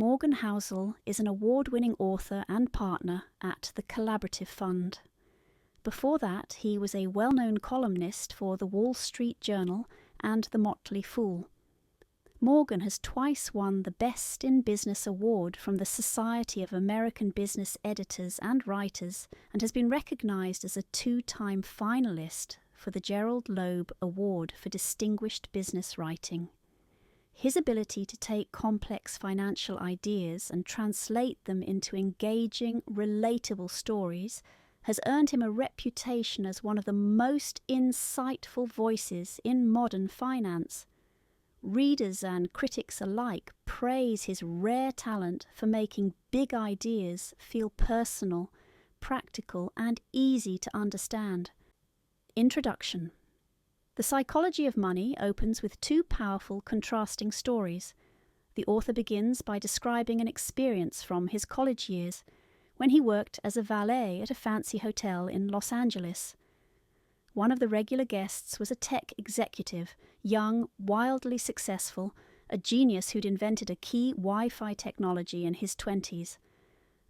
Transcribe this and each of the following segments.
Morgan Housel is an award-winning author and partner at the Collaborative Fund. Before that, he was a well-known columnist for the Wall Street Journal and the Motley Fool. Morgan has twice won the Best in Business Award from the Society of American Business Editors and Writers and has been recognized as a 2-time finalist for the Gerald Loeb Award for Distinguished Business Writing. His ability to take complex financial ideas and translate them into engaging, relatable stories has earned him a reputation as one of the most insightful voices in modern finance. Readers and critics alike praise his rare talent for making big ideas feel personal, practical, and easy to understand. Introduction. The Psychology of Money opens with 2 powerful contrasting stories. The author begins by describing an experience from his college years, when he worked as a valet at a fancy hotel in Los Angeles. One of the regular guests was a tech executive, young, wildly successful, a genius who'd invented a key Wi-Fi technology in his 20s.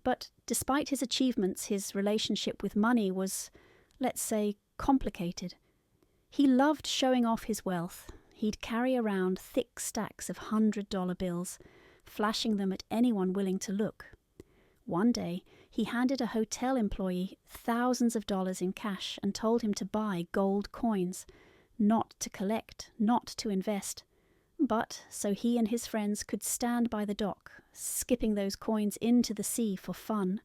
But despite his achievements, his relationship with money was, let's say, complicated. He loved showing off his wealth. He'd carry around thick stacks of $100 bills, flashing them at anyone willing to look. One day, he handed a hotel employee thousands of dollars in cash and told him to buy gold coins, not to collect, not to invest, but so he and his friends could stand by the dock, skipping those coins into the sea for fun,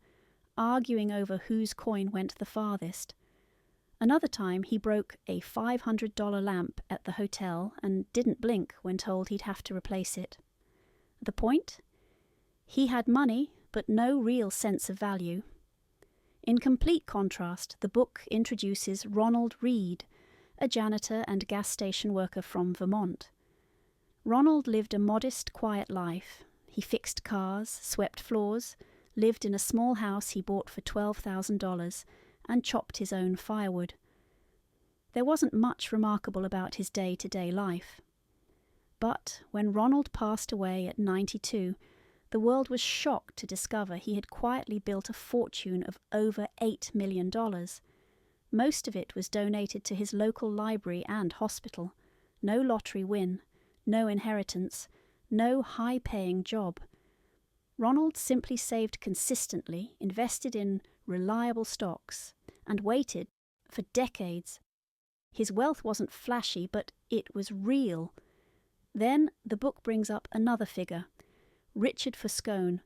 arguing over whose coin went the farthest. Another time, he broke a $500 lamp at the hotel and didn't blink when told he'd have to replace it. The point? He had money, but no real sense of value. In complete contrast, the book introduces Ronald Reed, a janitor and gas station worker from Vermont. Ronald lived a modest, quiet life. He fixed cars, swept floors, lived in a small house he bought for $12,000, and chopped his own firewood. There wasn't much remarkable about his day-to-day life. But when Ronald passed away at 92, the world was shocked to discover he had quietly built a fortune of over $8 million. Most of it was donated to his local library and hospital. No lottery win, no inheritance, no high-paying job. Ronald simply saved consistently, invested in reliable stocks, and waited for decades. His wealth wasn't flashy, but it was real. Then the book brings up another figure, Richard Foscone.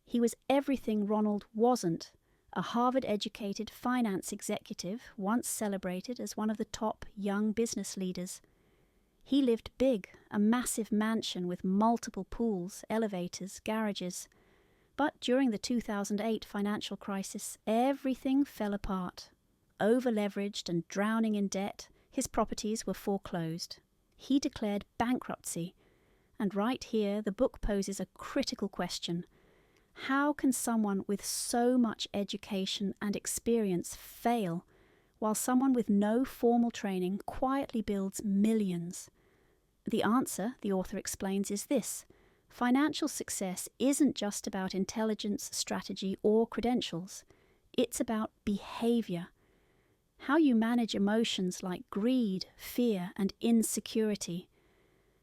He was everything Ronald wasn't, a Harvard-educated finance executive once celebrated as one of the top young business leaders. He lived big, a massive mansion with multiple pools, elevators, garages. But during the 2008 financial crisis, everything fell apart. Over-leveraged and drowning in debt, his properties were foreclosed. He declared bankruptcy. And right here, the book poses a critical question. How can someone with so much education and experience fail, while someone with no formal training quietly builds millions? The answer, the author explains, is this. Financial success isn't just about intelligence, strategy, or credentials. It's about behavior. How you manage emotions like greed, fear, and insecurity.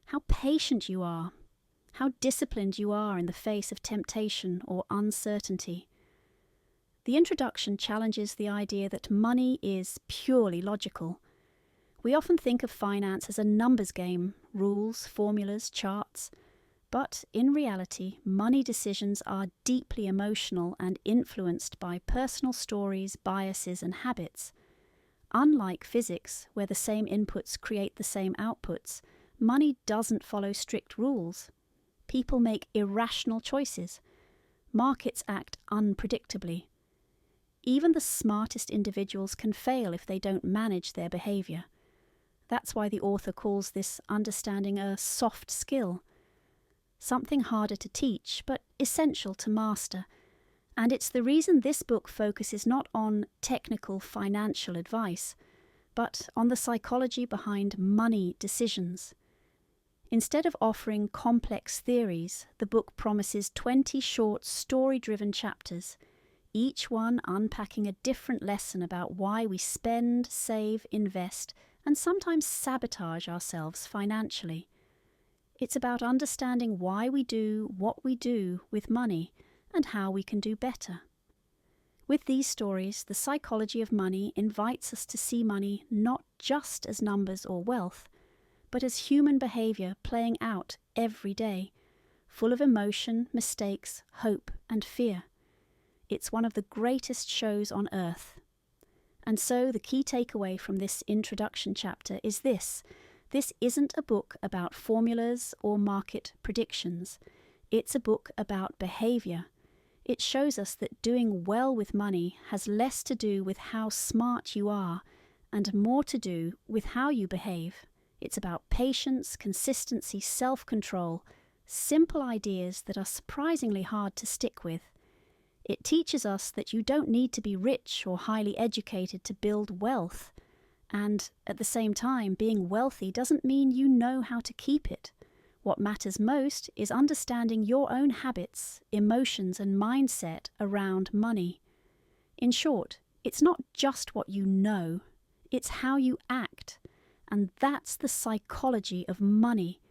How patient you are, how disciplined you are in the face of temptation or uncertainty. The introduction challenges the idea that money is purely logical. We often think of finance as a numbers game, rules, formulas, charts. But in reality, money decisions are deeply emotional and influenced by personal stories, biases, and habits. Unlike physics, where the same inputs create the same outputs, money doesn't follow strict rules. People make irrational choices. Markets act unpredictably. Even the smartest individuals can fail if they don't manage their behavior. That's why the author calls this understanding a soft skill. Something harder to teach, but essential to master. And it's the reason this book focuses not on technical financial advice, but on the psychology behind money decisions. Instead of offering complex theories, the book promises 20 short story-driven chapters, each one unpacking a different lesson about why we spend, save, invest, and sometimes sabotage ourselves financially. It's about understanding why we do what we do with money and how we can do better. With these stories, the psychology of money invites us to see money not just as numbers or wealth, but as human behavior playing out every day, full of emotion, mistakes, hope, and fear. It's one of the greatest shows on earth. And so the key takeaway from this introduction chapter is this. This isn't a book about formulas or market predictions. It's a book about behavior. It shows us that doing well with money has less to do with how smart you are and more to do with how you behave. It's about patience, consistency, self-control, simple ideas that are surprisingly hard to stick with. It teaches us that you don't need to be rich or highly educated to build wealth. And at the same time, being wealthy doesn't mean you know how to keep it. What matters most is understanding your own habits, emotions, and mindset around money. In short, it's not just what you know, it's how you act. And that's the psychology of money,